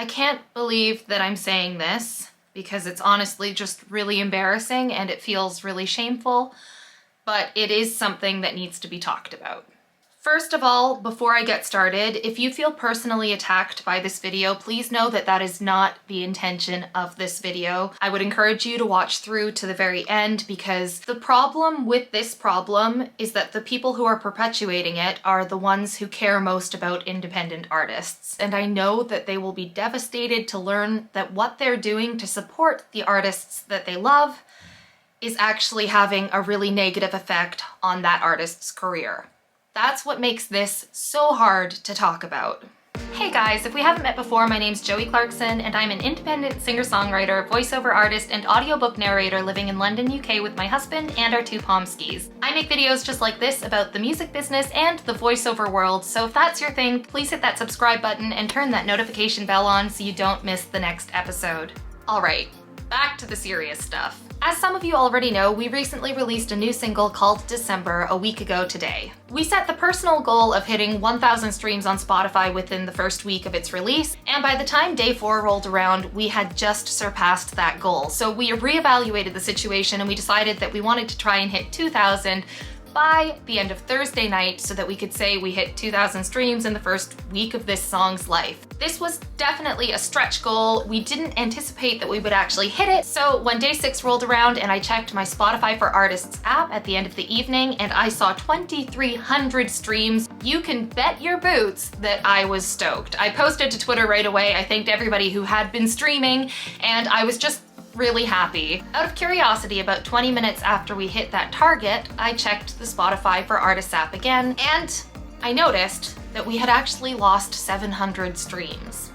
I can't believe that I'm saying this because it's honestly just really embarrassing and it feels really shameful, but it is something that needs to be talked about. First of all, before I get started, if you feel personally attacked by this video, please know that that is not the intention of this video. I would encourage you to watch through to the very end because the problem with this problem is that the people who are perpetuating it are the ones who care most about independent artists. And I know that they will be devastated to learn that what they're doing to support the artists that they love is actually having a really negative effect on that artist's career. That's what makes this so hard to talk about. Hey guys, if we haven't met before, my name's Joey Clarkson and I'm an independent singer-songwriter, voiceover artist, and audiobook narrator living in London, UK with my husband and our two Pomskis. I make videos just like this about the music business and the voiceover world, so if that's your thing, please hit that subscribe button and turn that notification bell on so you don't miss the next episode. Alright, back to the serious stuff. As some of you already know, we recently released a new single called December a week ago today. We set the personal goal of hitting 1,000 streams on Spotify within the first week of its release, and by the time day 4 rolled around, we had just surpassed that goal. So we reevaluated the situation and we decided that we wanted to try and hit 2,000 by the end of Thursday night so that we could say we hit 2,000 streams in the first week of this song's life. This was definitely a stretch goal. We didn't anticipate that we would actually hit it, so when day 6 rolled around and I checked my Spotify for Artists app at the end of the evening and I saw 2,300 streams, you can bet your boots that I was stoked. I posted to Twitter right away. I thanked everybody who had been streaming and I was just really happy. Out of curiosity, about 20 minutes after we hit that target, I checked the Spotify for Artists app again, and I noticed that we had actually lost 700 streams.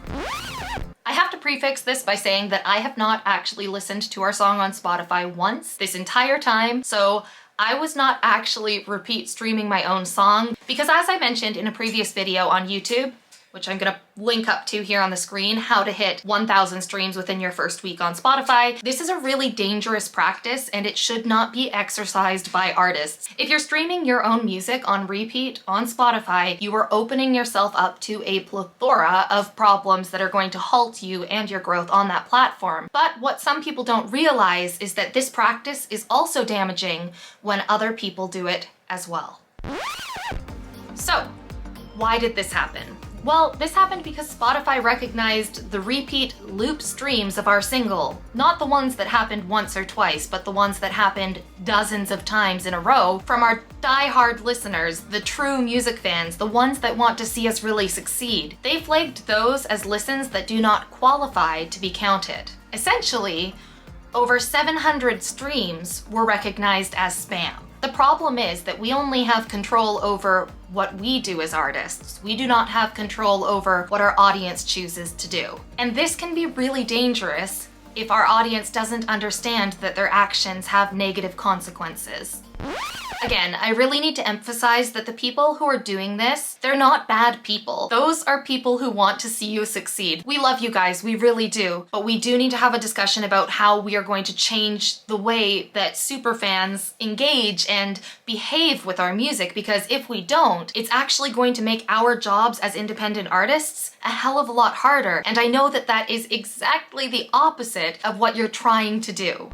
I have to prefix this by saying that I have not actually listened to our song on Spotify once this entire time, so I was not actually repeat streaming my own song, because as I mentioned in a previous video on YouTube, which I'm gonna link up to here on the screen, how to hit 1,000 streams within your first week on Spotify. This is a really dangerous practice and it should not be exercised by artists. If you're streaming your own music on repeat on Spotify, you are opening yourself up to a plethora of problems that are going to halt you and your growth on that platform. But what some people don't realize is that this practice is also damaging when other people do it as well. So, why did this happen? Well, this happened because Spotify recognized the repeat loop streams of our single. Not the ones that happened once or twice, but the ones that happened dozens of times in a row from our die-hard listeners, the true music fans, the ones that want to see us really succeed. They flagged those as listens that do not qualify to be counted. Essentially, over 700 streams were recognized as spam. The problem is that we only have control over what we do as artists. We do not have control over what our audience chooses to do. And this can be really dangerous if our audience doesn't understand that their actions have negative consequences. Again, I really need to emphasize that the people who are doing this, they're not bad people. Those are people who want to see you succeed. We love you guys, we really do. But we do need to have a discussion about how we are going to change the way that superfans engage and behave with our music, because if we don't, it's actually going to make our jobs as independent artists a hell of a lot harder. And I know that that is exactly the opposite of what you're trying to do.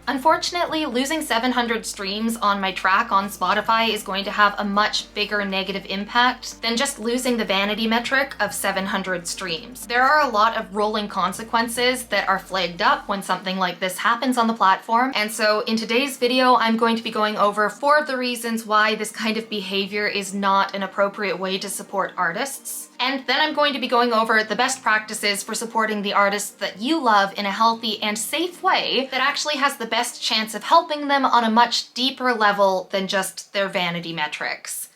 Unfortunately, losing 700 streams on my track on Spotify is going to have a much bigger negative impact than just losing the vanity metric of 700 streams. There are a lot of rolling consequences that are flagged up when something like this happens on the platform, and so in today's video I'm going to be going over 4 of the reasons why this kind of behavior is not an appropriate way to support artists. And then I'm going to be going over the best practices for supporting the artists that you love in a healthy and safe way that actually has the best chance of helping them on a much deeper level than just their vanity metrics.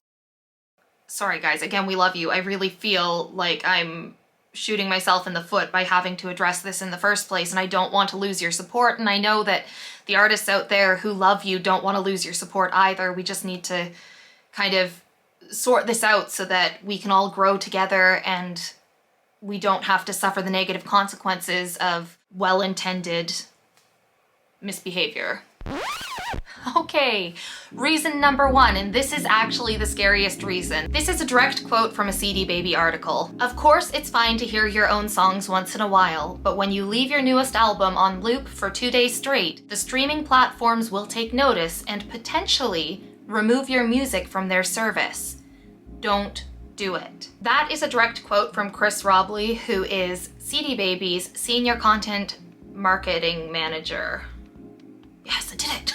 Sorry guys, again, we love you. I really feel like I'm shooting myself in the foot by having to address this in the first place, and I don't want to lose your support, and I know that the artists out there who love you don't want to lose your support either. We just need to kind of sort this out so that we can all grow together and we don't have to suffer the negative consequences of well-intended misbehavior. Okay, reason number one, and this is actually the scariest reason. This is a direct quote from a CD Baby article. Of course, it's fine to hear your own songs once in a while, but when you leave your newest album on loop for 2 days straight, the streaming platforms will take notice and potentially remove your music from their service. Don't do it. That is a direct quote from Chris Robley, who is CD Baby's senior content marketing manager. Yes, I did it.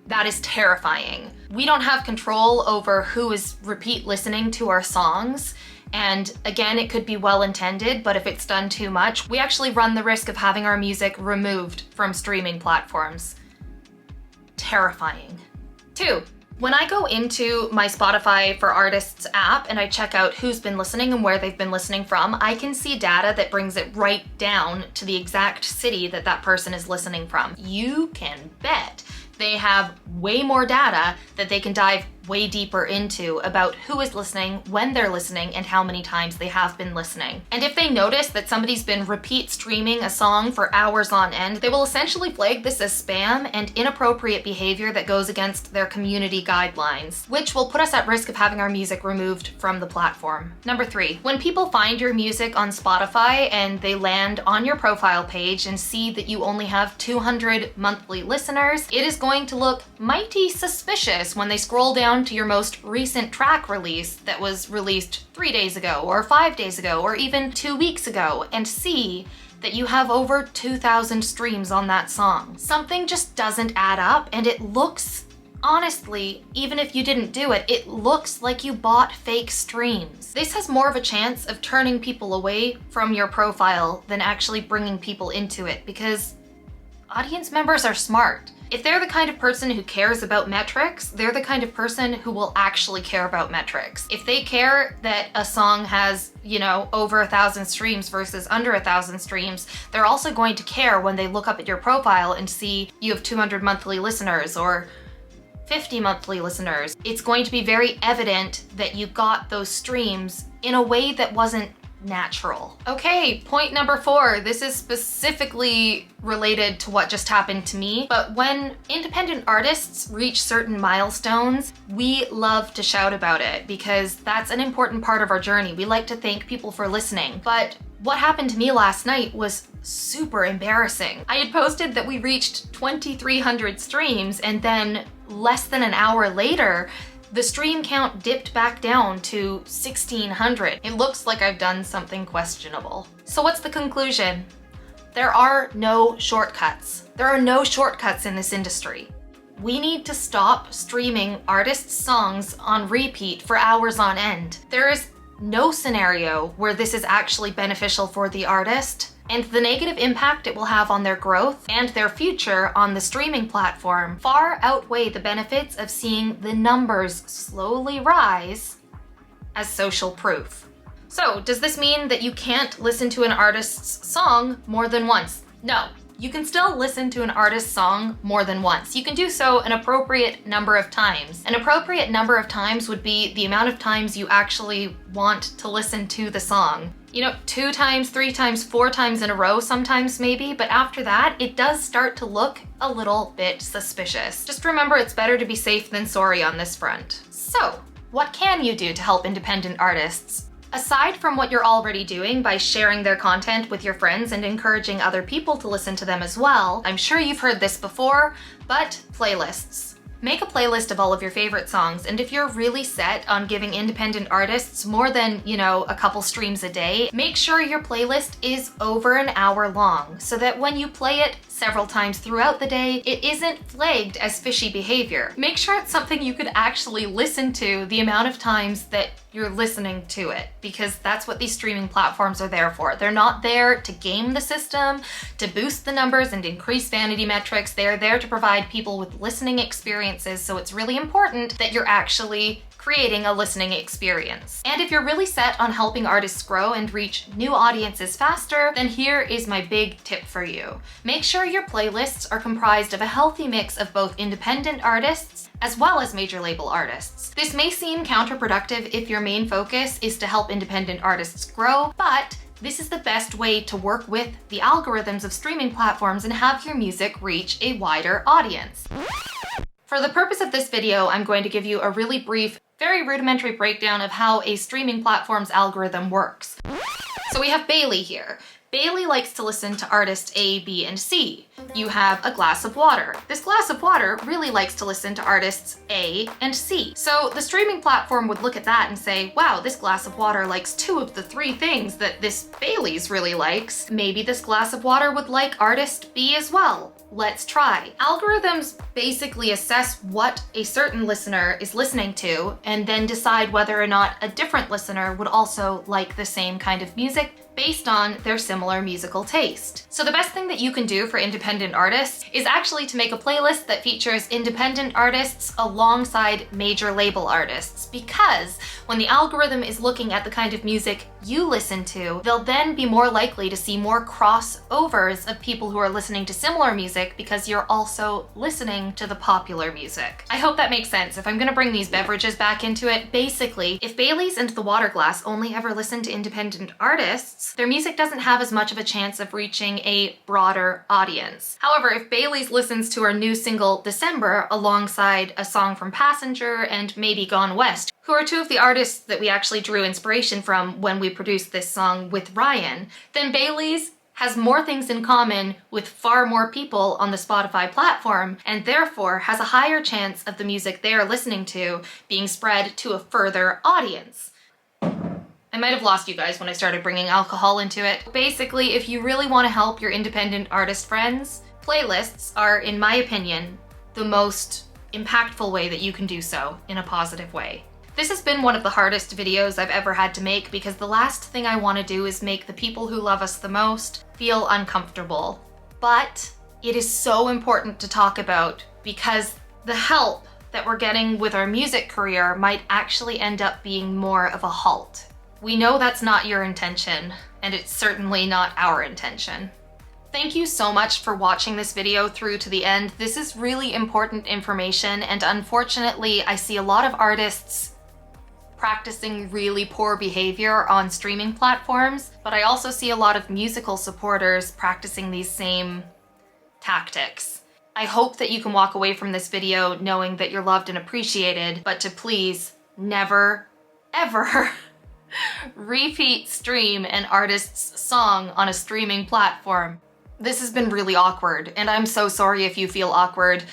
That is terrifying. We don't have control over who is repeat listening to our songs. And again, it could be well intended, but if it's done too much, we actually run the risk of having our music removed from streaming platforms. Terrifying. 2. When I go into my Spotify for Artists app and I check out who's been listening and where they've been listening from, I can see data that brings it right down to the exact city that that person is listening from. You can bet they have way more data that they can dive way deeper into about who is listening, when they're listening, and how many times they have been listening. And if they notice that somebody's been repeat streaming a song for hours on end, they will essentially flag this as spam and inappropriate behavior that goes against their community guidelines, which will put us at risk of having our music removed from the platform. Number 3, when people find your music on Spotify and they land on your profile page and see that you only have 200 monthly listeners, it is going to look mighty suspicious when they scroll down to your most recent track release that was released 3 days ago or 5 days ago or even 2 weeks ago and see that you have over 2,000 streams on that song. Something just doesn't add up, and it looks, honestly, even if you didn't do it, it looks like you bought fake streams. This has more of a chance of turning people away from your profile than actually bringing people into it, because audience members are smart. If they're the kind of person who cares about metrics, they're the kind of person who will actually care about metrics. If they care that a song has, over 1,000 streams versus under 1,000 streams, they're also going to care when they look up at your profile and see you have 200 monthly listeners or 50 monthly listeners. It's going to be very evident that you got those streams in a way that wasn't natural. Okay, point number 4. This is specifically related to what just happened to me, but when independent artists reach certain milestones, we love to shout about it because that's an important part of our journey. We like to thank people for listening, but what happened to me last night was super embarrassing. I had posted that we reached 2,300 streams, and then less than an hour later, the stream count dipped back down to 1,600. It looks like I've done something questionable. So what's the conclusion? There are no shortcuts. There are no shortcuts in this industry. We need to stop streaming artists' songs on repeat for hours on end. There is no scenario where this is actually beneficial for the artist, and the negative impact it will have on their growth and their future on the streaming platform far outweigh the benefits of seeing the numbers slowly rise as social proof. So, does this mean that you can't listen to an artist's song more than once? No. You can still listen to an artist's song more than once. You can do so an appropriate number of times. An appropriate number of times would be the amount of times you actually want to listen to the song. 2 times, 3 times, 4 times in a row sometimes maybe, but after that, it does start to look a little bit suspicious. Just remember, it's better to be safe than sorry on this front. So, what can you do to help independent artists? Aside from what you're already doing by sharing their content with your friends and encouraging other people to listen to them as well, I'm sure you've heard this before, but playlists. Make a playlist of all of your favorite songs, and if you're really set on giving independent artists more than, a couple streams a day, make sure your playlist is over an hour long so that when you play it several times throughout the day, it isn't flagged as fishy behavior. Make sure it's something you could actually listen to the amount of times that you're listening to it, because that's what these streaming platforms are there for. They're not there to game the system, to boost the numbers and increase vanity metrics. They're there to provide people with listening experiences, so it's really important that you're actually creating a listening experience. And if you're really set on helping artists grow and reach new audiences faster, then here is my big tip for you. Make sure your playlists are comprised of a healthy mix of both independent artists as well as major label artists. This may seem counterproductive if your main focus is to help independent artists grow, but this is the best way to work with the algorithms of streaming platforms and have your music reach a wider audience. For the purpose of this video, I'm going to give you a really brief, very rudimentary breakdown of how a streaming platform's algorithm works. So we have Bailey here. Bailey likes to listen to artists A, B, and C. You have a glass of water. This glass of water really likes to listen to artists A and C. So the streaming platform would look at that and say, wow, this glass of water likes 2 of the 3 things that this Bailey's really likes. Maybe this glass of water would like artist B as well. Let's try. Algorithms basically assess what a certain listener is listening to and then decide whether or not a different listener would also like the same kind of music based on their similar musical taste. So the best thing that you can do for independent artists is actually to make a playlist that features independent artists alongside major label artists, because when the algorithm is looking at the kind of music you listen to, they'll then be more likely to see more crossovers of people who are listening to similar music because you're also listening to the popular music. I hope that makes sense. If I'm gonna bring these beverages back into it, basically, if Bailey's and the Water Glass only ever listen to independent artists, their music doesn't have as much of a chance of reaching a broader audience. However, if Bailey's listens to our new single December alongside a song from Passenger and maybe Gone West, who are 2 of the artists that we actually drew inspiration from when we produced this song with Ryan, then Bailey's has more things in common with far more people on the Spotify platform, and therefore has a higher chance of the music they are listening to being spread to a further audience. I might have lost you guys when I started bringing alcohol into it. Basically, if you really want to help your independent artist friends, playlists are, in my opinion, the most impactful way that you can do so in a positive way. This has been one of the hardest videos I've ever had to make because the last thing I want to do is make the people who love us the most feel uncomfortable. But it is so important to talk about because the help that we're getting with our music career might actually end up being more of a halt. We know that's not your intention, and it's certainly not our intention. Thank you so much for watching this video through to the end. This is really important information, and unfortunately, I see a lot of artists practicing really poor behavior on streaming platforms, but I also see a lot of musical supporters practicing these same tactics. I hope that you can walk away from this video knowing that you're loved and appreciated, but to please never, ever repeat stream an artist's song on a streaming platform. This has been really awkward, and I'm so sorry if you feel awkward.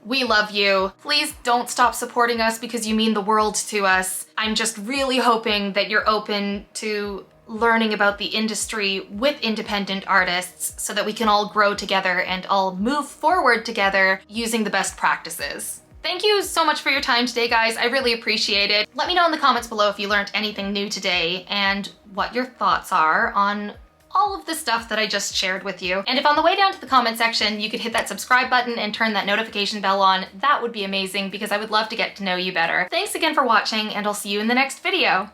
We love you. Please don't stop supporting us because you mean the world to us. I'm just really hoping that you're open to learning about the industry with independent artists so that we can all grow together and all move forward together using the best practices. Thank you so much for your time today, guys. I really appreciate it. Let me know in the comments below if you learned anything new today and what your thoughts are on all of the stuff that I just shared with you. And if on the way down to the comment section, you could hit that subscribe button and turn that notification bell on, that would be amazing because I would love to get to know you better. Thanks again for watching, and I'll see you in the next video.